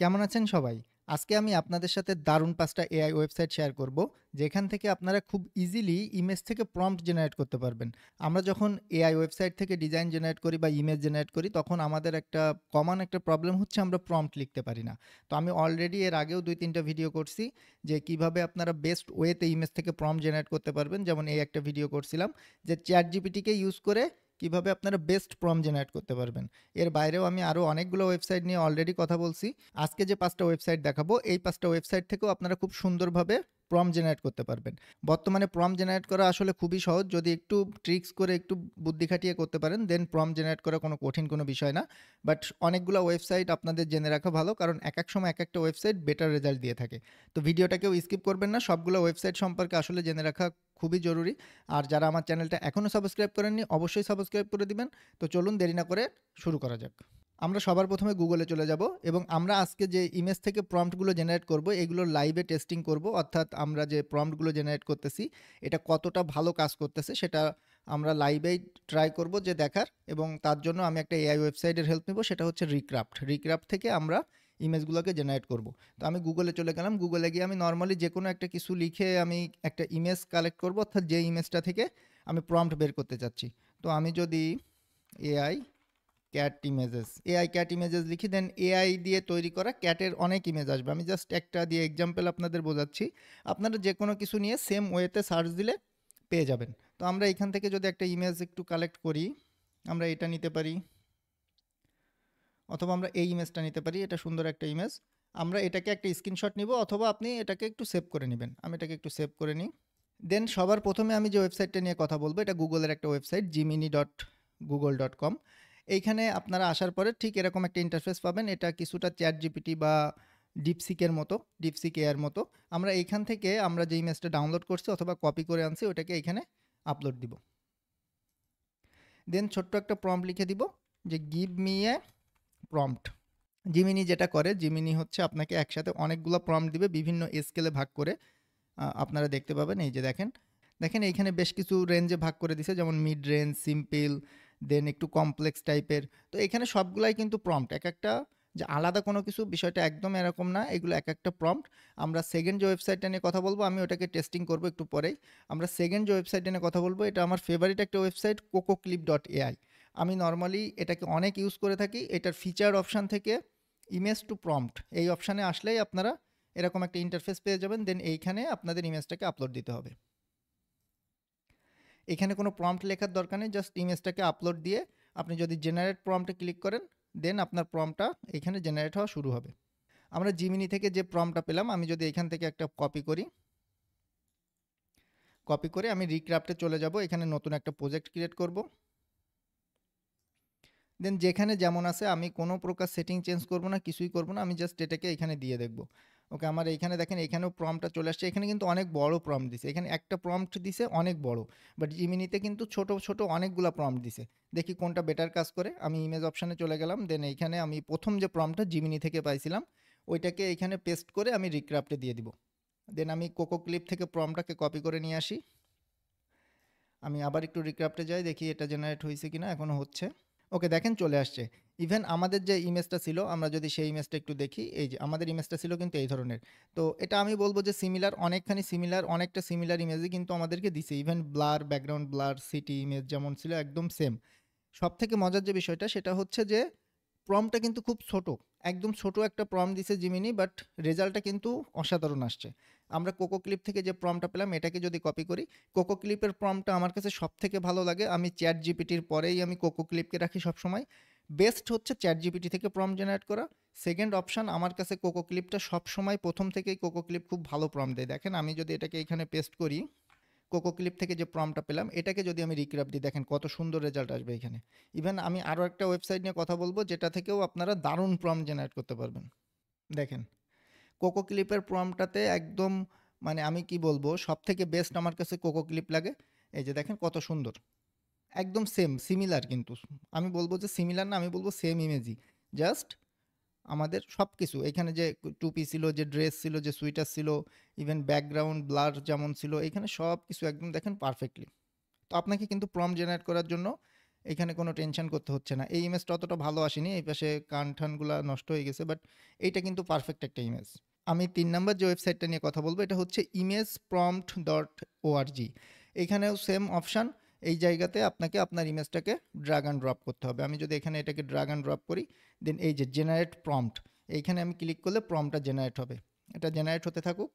কেমন আছেন সবাই? আজকে আমি আপনাদের সাথে দারুণ ৫ টা এআই ওয়েবসাইট শেয়ার করব, যেখান থেকে আপনারা খুব ইজিলি ইমেজ থেকে প্রম্পট জেনারেট করতে পারবেন। আমরা যখন এআই ওয়েবসাইট থেকে ডিজাইন জেনারেট করি বা ইমেজ জেনারেট করি, তখন আমাদের একটা কমন একটা প্রবলেম হচ্ছে আমরা প্রম্পট লিখতে পারি না। তো আমি অলরেডি এর আগেও ২-৩ টা ভিডিও করছি যে কিভাবে আপনারা বেস্ট ওয়েতে ইমেজ থেকে প্রম্পট জেনারেট করতে পারবেন। যেমন এই একটা ভিডিও করছিলাম যে ChatGPT-কে ইউজ করে কিভাবে আপনারা বেস্ট প্রম্পট জেনারেট করতে পারবেন। এর বাইরেও আমি আরও অনেকগুলো ওয়েবসাইট নিয়ে অলরেডি কথা বলছি। আজকে যে ৫ টা ওয়েবসাইট দেখাবো, এই ৫ টা ওয়েবসাইট থেকেও আপনারা খুব সুন্দরভাবে প্রম্পট জেনারেট করতে পারবেন। বর্তমানে প্রম্পট জেনারেট করা আসলে খুবই সহজ। যদি একটু ট্রিক্স করে একটু বুদ্ধি খাটিয়ে করতে পারেন, দেন প্রম্পট জেনারেট করা কোনো কঠিন কোনো বিষয় না। বাট অনেকগুলো ওয়েবসাইট আপনাদের জেনে রাখা ভালো, কারণ একেক সময় একেকটা ওয়েবসাইট বেটার রেজাল্ট দিয়ে থাকে। তো ভিডিওটা কেউ স্কিপ করবেন না। সবগুলো ওয়েবসাইট সম্পর্কে আসলে জেনে রাখা খুবই জরুরি। আর যারা আমার চ্যানেলটা এখনও সাবস্ক্রাইব করেননি, অবশ্যই সাবস্ক্রাইব করে দিবেন। তো চলুন দেরি না করে শুরু করা যাক। আমরা সবার প্রথমে গুগলে চলে যাব এবং আমরা আজকে যে ইমেজ থেকে প্রম্পটগুলো জেনারেট করব, এগুলোর লাইভে টেস্টিং করব। অর্থাৎ আমরা যে প্রম্পটগুলো জেনারেট করতেছি, এটা কতটা ভালো কাজ করতেছে সেটা আমরা লাইভেই ট্রাই করব যে দেখার। এবং তার জন্য আমি একটা এআই ওয়েবসাইটের হেল্প নেব, সেটা হচ্ছে রিক্রাফট থেকে আমরা ইমেজগুলোকে জেনারেট করব। তো আমি গুগলে চলে গেলাম। গুগলে গিয়ে আমি নর্মালি যে কোনো একটা কিছু লিখে আমি একটা ইমেজ কালেক্ট করব, অর্থাৎ যে ইমেজটা থেকে আমি প্রম্পট বের করতে চাচ্ছি। তো আমি যদি এআই ক্যাট ইমেজেস লিখি, দেন এআই দিয়ে তৈরি করা ক্যাটের অনেক ইমেজ আসবে। আমি জাস্ট একটা দিয়ে এক্সাম্পল আপনাদের বোঝাচ্ছি। আপনারা যে কোনো কিছু নিয়ে সেম ওয়েতে সার্চ দিলে পেয়ে যাবেন। তো আমরা এখান থেকে যদি একটা ইমেজ একটু কালেক্ট করি, আমরা এটা নিতে পারি, অথবা আমরা এই ইমেজটা নিতে পারি। এটা সুন্দর একটা ইমেজ। আমরা এটাকে একটা স্ক্রিনশট নিব, অথবা আপনি এটাকে একটু সেভ করে নেবেন। আমি এটাকে একটু সেভ করে নিই। দেন সবার প্রথমে আমি যে ওয়েবসাইটটা নিয়ে কথা বলবো, এটা গুগলের একটা ওয়েবসাইট, gemini.google.com। এইখানে আপনারা আসার পরে ঠিক এরকম একটা ইন্টারফেস পাবেন। এটা কিছুটা ChatGPT বা ডিপসিকের মতো, ডিপসিক এর মতো। আমরা এইখান থেকে আমরা যে ইমেজটা ডাউনলোড করছি অথবা কপি করে আনছি, ওটাকে এখানে আপলোড দিব। দেন ছোট্ট একটা প্রম্পট লিখে দিব যে give me a prompt. Gemini যেটা করে, জিমিনি হচ্ছে আপনাকে একসাথে অনেকগুলো প্রম্পট দিবে বিভিন্ন স্কেলে ভাগ করে। আপনারা দেখতে পাবেন, এই যে দেখেন দেখেন এইখানে বেশ কিছু রেঞ্জে ভাগ করে দিছে, যেমন মিড রেঞ্জ, সিম্পল, দেন একটু কমপ্লেক্স টাইপের। তো এখানে সবগুলাই কিন্তু প্রম্পট, এক একটা যে আলাদা কোনো কিছু, বিষয়টা একদম এরকম না। এগুলো এক একটা প্রম্পট। আমরা সেকেন্ড যে ওয়েবসাইটটা নিয়ে কথা বলবো, আমি ওটাকে টেস্টিং করব একটু পরেই। আমরা সেকেন্ড যে ওয়েবসাইটটা নিয়ে কথা বলবো, এটা আমার ফেভারিট একটা ওয়েবসাইট, cococlip.ai। আমি নর্মালি এটাকে অনেক ইউজ করে থাকি। এটার ফিচার অপশান থেকে ইমেজ টু প্রম্পট এই অপশানে আসলেই আপনারা এরকম একটা ইন্টারফেস পেয়ে যাবেন। দেন এইখানে আপনাদের ইমেজটাকে আপলোড দিতে হবে। এখানে কোনো প্রম্পট লেখার দরকার নেই, জাস্ট ইমেজটাকে আপলোড দিয়ে আপনি যদি জেনারেট প্রম্পটে ক্লিক করেন, দেন আপনার প্রম্পটটা এখানে জেনারেট হওয়া শুরু হবে। আমরা জিমিনি থেকে যে প্রম্পটটা পেলাম, আমি যদি এখান থেকে একটা কপি করি, কপি করে আমি রিক্রাফটে চলে যাব। এখানে নতুন একটা প্রজেক্ট ক্রিয়েট করব। দেন যেখানে যেমন আছে আমি কোনো প্রকার সেটিং চেঞ্জ করব না, কিছুই করব না। আমি জাস্ট এটাকে এখানে দিয়ে দেখব। ওকে, আমার এইখানে দেখেন এখানেও প্রম্পটটা চলে আসছে। এখানে কিন্তু অনেক বড় প্রম্পট দিছে। এখানে একটা প্রম্পট দিছে অনেক বড়, বাট জিমিনিতে কিন্তু ছোট ছোট অনেকগুলা প্রম্পট দিছে। দেখি কোনটা বেটার কাজ করে। আমি ইমেজ অপশানে চলে গেলাম। দেন এইখানে আমি প্রথম যে প্রম্পটটা জিমিনি থেকে পাইছিলাম, ওইটাকে এখানে পেস্ট করে আমি রিক্রাফটে দিয়ে দিব। দেন আমি কোকো ক্লিপ থেকে প্রম্পটটাকে কপি করে নিয়ে আসি। আমি আবার একটু রিক্রাফটে যাই, দেখি এটা জেনারেট হয়েছে কিনা। এখনও হচ্ছে। ওকে, দেখেন চলে আসছে। ইভেন আমাদের যে ইমেজটা ছিল, আমরা যদি সেই ইমেজটা একটু দেখি, এই যে আমাদের ইমেজটা ছিল কিন্তু এই ধরনের। তো এটা আমি বলবো যে সিমিলার, অনেকখানি সিমিলার, অনেকটা সিমিলার ইমেজই কিন্তু আমাদেরকে দিছে। Even blur, background blur, city image যেমন ছিল একদম সেম। সব থেকে মজার যে বিষয়টা সেটা হচ্ছে যে প্রম্পটটা কিন্তু খুব ছোট, একদম ছোট একটা প্রম্পট দিছে জিমিনি, বাট রেজাল্টটা কিন্তু অসাধারণ আসছে। আমরা কোকো ক্লিপ থেকে যে প্রম্পটটা পেলাম, এটাকে যদি কপি করি, কোকো ক্লিপের প্রম্পটটা আমার কাছে সব থেকে ভালো লাগে। আমি চ্যাট জিপিটির পরেই আমি কোকো ক্লিপকে রাখি সবসময়। বেস্ট হচ্ছে চ্যাট জিপিটি থেকে প্রম্পট জেনারেট করা। সেকেন্ড অপশান আমার কাছে কোকো ক্লিপটা সবসময়, প্রথম থেকেই কোকো ক্লিপ খুব ভালো প্রম্পট দেয়। দেখেন আমি যদি এটাকে এখানে পেস্ট করি, কোকো ক্লিপ থেকে যে প্রম্পটটা পেলাম, এটাকে যদি আমি রিক্রাফট দিই, দেখেন কত সুন্দর রেজাল্ট আসবে এখানে। ইভেন আমি আরও একটা ওয়েবসাইট নিয়ে কথা বলবো, যেটা থেকেও আপনারা দারুণ প্রম্পট জেনারেট করতে পারবেন। দেখেন কোকো ক্লিপের প্রম্পটটাতে একদম, মানে আমি কি বলবো, সব থেকে বেস্ট আমার কাছে কোকো ক্লিপ লাগে। এই যে দেখেন কত সুন্দর, একদম সেম সিমিলার। কিন্তু আমি বলবো যে সিমিলার না, আমি বলবো সেম ইমেজই। জাস্ট আমাদের সব কিছু এখানে, যে টুপি ছিল, যে ড্রেস ছিল, যে সুইটার ছিল, ইভেন ব্যাকগ্রাউন্ড ব্লার যেমন ছিল, এখানে সব কিছু একদম দেখেন পারফেক্টলি। তো আপনাকে কিন্তু প্রম্পট জেনারেট করার জন্য এখানে কোনো টেনশন করতে হচ্ছে না। এই ইমেজটা অতটা ভালো আসেনি। এই পাশে কান-ঠানগুলা নষ্ট হয়ে গেছে। বাট এইটা কিন্তু পারফেক্ট একটা ইমেজ। আমি ৩ নাম্বার যে ওয়েবসাইটটা নিয়ে কথা বলব এটা হচ্ছে imageprompt.org। এখানেও সেম অপশন। এই জায়গাতে আপনাকে আপনার ইমেজটাকে ড্র্যাগ অ্যান্ড ড্রপ করতে হবে। আমি যদি এখানে এটাকে ড্র্যাগ অ্যান্ড ড্রপ করি, দেন এই যে জেনারেট প্রম্পট, এইখানে আমি ক্লিক করলে প্রম্পটটা জেনারেট হবে। এটা জেনারেট হতে থাকুক।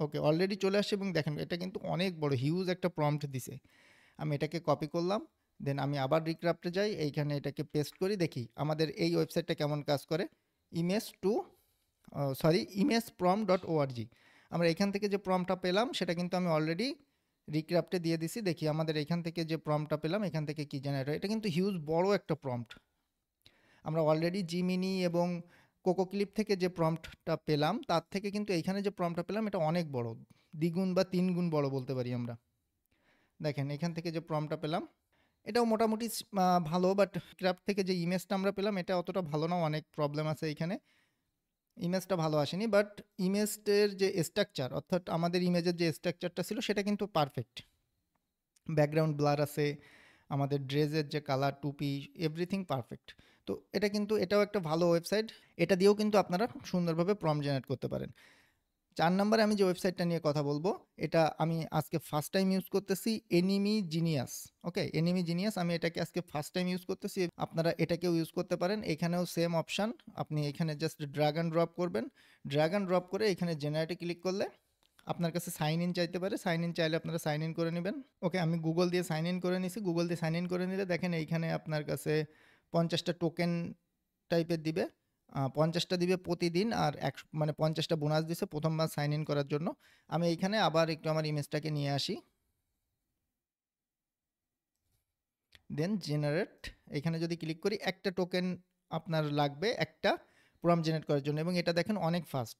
ওকে, অলরেডি চলে আসছে এবং দেখেন এটা কিন্তু অনেক বড় হিউজ একটা প্রম্পট দিছে। আমি এটাকে কপি করলাম, দেন আমি আবার রিক্রাফটে যাই, এইখানে এটাকে পেস্ট করি, দেখি আমাদের এই ওয়েবসাইটটা কেমন কাজ করে। image prompt.org। আমরা এখান থেকে যে প্রম্পটটা পেলাম সেটা কিন্তু আমি অলরেডি রিক্রাফটে দিয়ে দিছি। দেখি আমাদের এখান থেকে যে প্রম্পটটা পেলাম এখান থেকে কি জেনারেট হয়। এটা কিন্তু হিউজ বড় একটা প্রম্পট। আমরা অলরেডি জিমিনি এবং কোকো ক্লিপ থেকে যে প্রম্পটটা পেলাম তার থেকে কিন্তু এইখানে যে প্রম্পটটা পেলাম এটা অনেক বড়, দ্বিগুণ বা ৩ গুণ বড় বলতে পারি আমরা। দেখেন এখান থেকে যে প্রম্পটটা পেলাম এটাও মোটামুটি ভালো, বাট ক্রাফট থেকে যে ইমেজটা আমরা পেলাম এটা অতটা ভালো না, অনেক প্রবলেম আছে এইখানে, ইমেজটা ভালো আসেনি। বাট ইমেজের যে স্ট্রাকচার, অর্থাৎ আমাদের ইমেজের যে স্ট্রাকচারটা ছিল সেটা কিন্তু পারফেক্ট। ব্যাকগ্রাউন্ড ব্লার আছে, আমাদের ড্রেসের যে কালার, টুপি, এভরিথিং পারফেক্ট। তো এটা কিন্তু এটাও একটা ভালো ওয়েবসাইট। এটা দিয়েও কিন্তু আপনারা সুন্দরভাবে প্রম্পট জেনারেট করতে পারেন। ৪ নম্বরে আমি যে ওয়েবসাইটটা নিয়ে কথা বলবো, এটা আমি আজকে ফার্স্ট টাইম ইউজ করতেছি, এনিমি জিনিয়াস। ওকে, এনিমি জিনিয়াস, আমি এটাকে আজকে ফার্স্ট টাইম ইউজ করতেছি। আপনারা এটাকেও ইউজ করতে পারেন। এখানেও সেম অপশান, আপনি এখানে জাস্ট ড্র্যাগ অ্যান্ড ড্রপ করবেন। ড্র্যাগ অ্যান্ড ড্রপ করে এখানে জেনারেটে ক্লিক করলে আপনার কাছে সাইন ইন চাইতে পারে, সাইন ইন চাইলে আপনারা সাইন ইন করে নেবেন। ওকে, আমি গুগল দিয়ে সাইন ইন করে নিছি। গুগল দিয়ে সাইন ইন করে নিলে দেখেন এইখানে আপনার কাছে 50টা টোকেন টাইপের দিবে। 50টা দিবে প্রতিদিন, আর মানে 50টা বোনাস দিছে প্রথমবার সাইন ইন করার জন্য। আমি এইখানে আবার একটু আমার ইমেজটাকে নিয়ে আসি, দেন জেনারেট, এখানে যদি ক্লিক করি একটা টোকেন আপনার লাগবে একটা প্রম্পট জেনারেট করার জন্য, এবং এটা দেখেন অনেক ফাস্ট,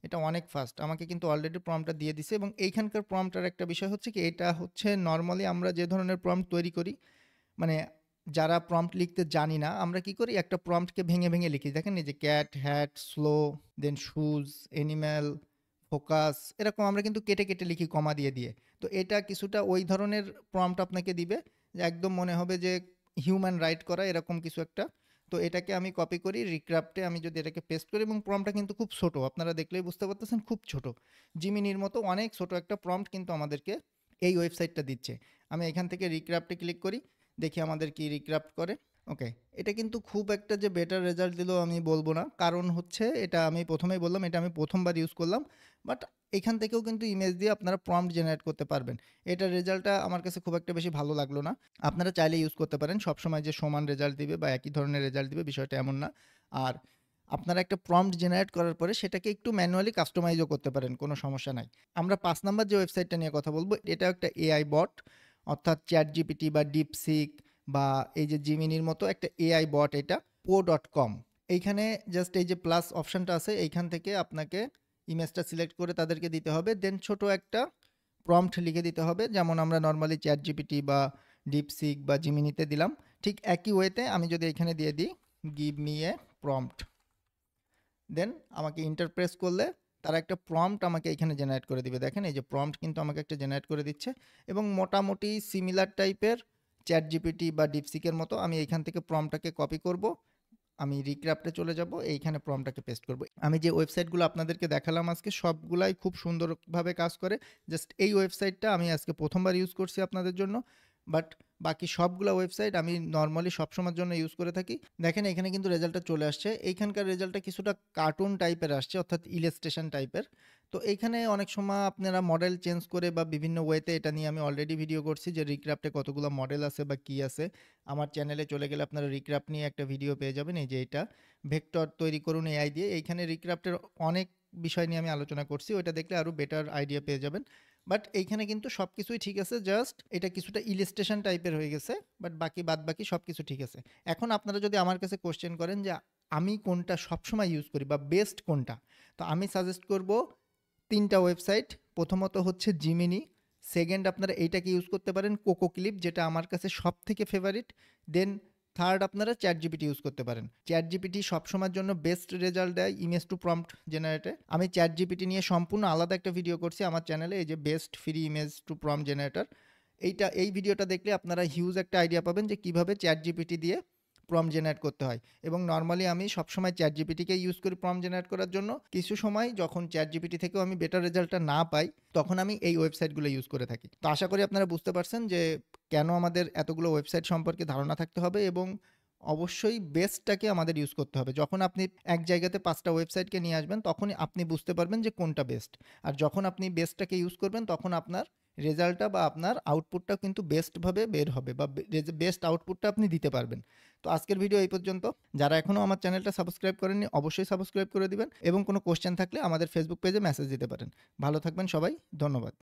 এটা অনেক ফাস্ট। আমাকে কিন্তু অলরেডি প্রম্পটটা দিয়ে দিছে। এবং এইখানকার প্রম্পটার একটা বিষয় হচ্ছে কি, এটা হচ্ছে নর্মালি আমরা যে ধরনের প্রম্পট তৈরি করি, মানে যারা প্রম্পট লিখতে জানি না আমরা কি করি, একটা প্রম্পটকে ভেঙে ভেঙে লিখি। দেখেন এই যে ক্যাট, হ্যাট, স্লো, দেন শুজ, এনিম্যাল, ফোকাস, এরকম আমরা কিন্তু কেটে কেটে লিখি কমা দিয়ে দিয়ে। তো এটা কিছুটা ওই ধরনের প্রম্পট আপনাকে দিবে, যে একদম মনে হবে যে হিউম্যান রাইট করা এরকম কিছু একটা। তো এটাকে আমি কপি করি রিক্রাফটে, আমি যদি এটাকে পেস্ট করি, এবং প্রম্পটটা কিন্তু খুব ছোট, আপনারা দেখলেই বুঝতে পারতেছেন খুব ছোট, জিমিনির মতো অনেক ছোট একটা প্রম্পট কিন্তু আমাদেরকে এই ওয়েবসাইটটা দিচ্ছে। আমি এখান থেকে রিক্রাফটে ক্লিক করি, দেখি আমাদের কি রিক্রাফট করে। ওকে, এটা কিন্তু খুব একটা যে বেটার রেজাল্ট দিল আমি বলবো না, কারণ হচ্ছে এটা আমি প্রথমেই বললাম এটা আমি প্রথমবার ইউজ করলাম। বাট এখান থেকেও কিন্তু ইমেজ দিয়ে আপনারা প্রম্পট জেনারেট করতে পারবেন। এটার রেজাল্টটা আমার কাছে খুব একটা বেশি ভালো লাগলো না। আপনারা চাইলে ইউজ করতে পারেন, সবসময় যে সমান রেজাল্ট দিবে বা একই ধরনের রেজাল্ট দিবে বিষয়টা এমন না। আর আপনারা একটা প্রম্পট জেনারেট করার পরে সেটাকে একটু ম্যানুয়ালি কাস্টমাইজও করতে পারেন, কোনো সমস্যা নাই। আমরা ৫ নাম্বার যে ওয়েবসাইটটা নিয়ে কথা বলবো, এটা একটা এআই বট, অর্থাৎ চ্যাট জিপিটি বা ডিপসিক বা এই যে জিমিনির মতো একটা এআই বট, এটা po.com। এইখানে জাস্ট এই যে প্লাস অপশানটা আছে, এইখান থেকে আপনাকে ইমেজটা সিলেক্ট করে তাদেরকে দিতে হবে, দেন ছোট একটা প্রম্পট লিখে দিতে হবে, যেমন আমরা নর্মালি চ্যাট জিপিটি বা ডিপসিক বা জিমিনিতে দিলাম। ঠিক একই ওয়েতে আমি যদি এখানে দিয়ে দিই গিভ মি এ প্রম্পট, দেন আমাকে ইন্টার প্রেস করলে তারা একটা প্রম্পট আমাকে এখানে জেনারেট করে দিবে। দেখেন এই যে প্রম্পট কিন্তু আমাকে একটা জেনারেট করে দিচ্ছে, এবং মোটামুটি সিমিলার টাইপের চ্যাট জিপিটি বা ডিপসিকের মতো। আমি এইখান থেকে প্রম্পটটাকে কপি করব, আমি রিক্রাফটে চলে যাব, এইখানে প্রম্পটটাকে পেস্ট করব। আমি যে ওয়েবসাইটগুলো আপনাদেরকে দেখালাম আজকে সবগুলাই খুব সুন্দরভাবে কাজ করে। জাস্ট এই ওয়েবসাইটটা আমি আজকে প্রথমবার ইউজ করছি আপনাদের জন্য, বাট বাকি সবগুলো ওয়েবসাইট আমি নর্মালি সবসময়ের জন্য ইউজ করে থাকি। দেখেন এখানে কিন্তু রেজাল্টটা চলে আসছে। এইখানকার রেজাল্টটা কিছুটা কার্টুন টাইপের আসছে, অর্থাৎ ইলাস্ট্রেশন টাইপের। তো এইখানে অনেক সময় আপনারা মডেল চেঞ্জ করে বা বিভিন্ন ওয়েতে, এটা নিয়ে আমি অলরেডি ভিডিও করছি যে রিক্রাফটে কতগুলো মডেল আছে বা কী আছে। আমার চ্যানেলে চলে গেলে আপনারা রিক্রাফট নিয়ে একটা ভিডিও পেয়ে যাবেন। এই যে এটা ভেক্টর তৈরি করুন এআই দিয়ে, এইখানে রিক্রাফটের অনেক বিষয় নিয়ে আমি আলোচনা করছি, ওইটা দেখলে আরও বেটার আইডিয়া পেয়ে যাবেন। বাট এইখানে কিন্তু সব কিছুই ঠিক আছে, জাস্ট এটা কিছুটা ইলাস্ট্রেশন টাইপের হয়ে গেছে, বাট বাদ বাকি সব কিছু ঠিক আছে। এখন আপনারা যদি আমার কাছে কোশ্চেন করেন যে আমি কোনটা সবসময় ইউজ করি বা বেস্ট কোনটা, তো আমি সাজেস্ট করব 3টা ওয়েবসাইট। প্রথমত হচ্ছে জিমিনি, সেকেন্ড আপনারা এইটাকে ইউজ করতে পারেন কোকো ক্লিপ, যেটা আমার কাছে সব থেকে ফেভারিট, দেন থার্ড আপনারা চ্যাট জিপিটি ইউজ করতে পারেন। চ্যাট জিপিটি সবসময়ের জন্য বেস্ট রেজাল্ট দেয় ইমেজ টু প্রম্পট জেনারেটে। আমি চ্যাট জিপিটি নিয়ে সম্পূর্ণ আলাদা একটা ভিডিও করছি আমার চ্যানেলে, এই যে best free image to prompt generator, এই ভিডিওটা দেখলে আপনারা হিউজ একটা আইডিয়া পাবেন যে কিভাবে ChatGPT দিয়ে প্রম্পট জেনারেট করতে হয়। এবং নরমালি আমি সবসময় ChatGPT-কে ইউজ করি প্রম্পট জেনারেট করার জন্য। কিছু সময় যখন ChatGPT থেকেও আমি বেটার রেজাল্টটা না পাই, তখন আমি এই ওয়েবসাইটগুলো ইউজ করে থাকি। তো আশা করি আপনারা বুঝতে পারছেন যে কেন আমাদের এতগুলো ওয়েবসাইট সম্পর্কে ধারণা থাকতে হবে এবং অবশ্যই বেস্টটাকে আমাদের ইউজ করতে হবে। যখন আপনি এক জায়গাতে ৫ টা ওয়েবসাইটকে নিয়ে আসবেন, তখনই আপনি বুঝতে পারবেন যে কোনটা বেস্ট। আর যখন আপনি বেস্টটাকে ইউজ করবেন, তখন আপনার রেজাল্টটা বা আপনার আউটপুটটা কিন্তু বেস্টভাবে বের হবে বা বেস্ট আউটপুটটা আপনি দিতে পারবেন। তো আজকের ভিডিও এই পর্যন্ত। যারা এখনও আমার চ্যানেলটা সাবস্ক্রাইব করেননি, অবশ্যই সাবস্ক্রাইব করে দিবেন এবং কোনো কোয়েশ্চেন থাকলে আমাদের ফেসবুক পেজে মেসেজ দিতে পারেন। ভালো থাকবেন সবাই। ধন্যবাদ।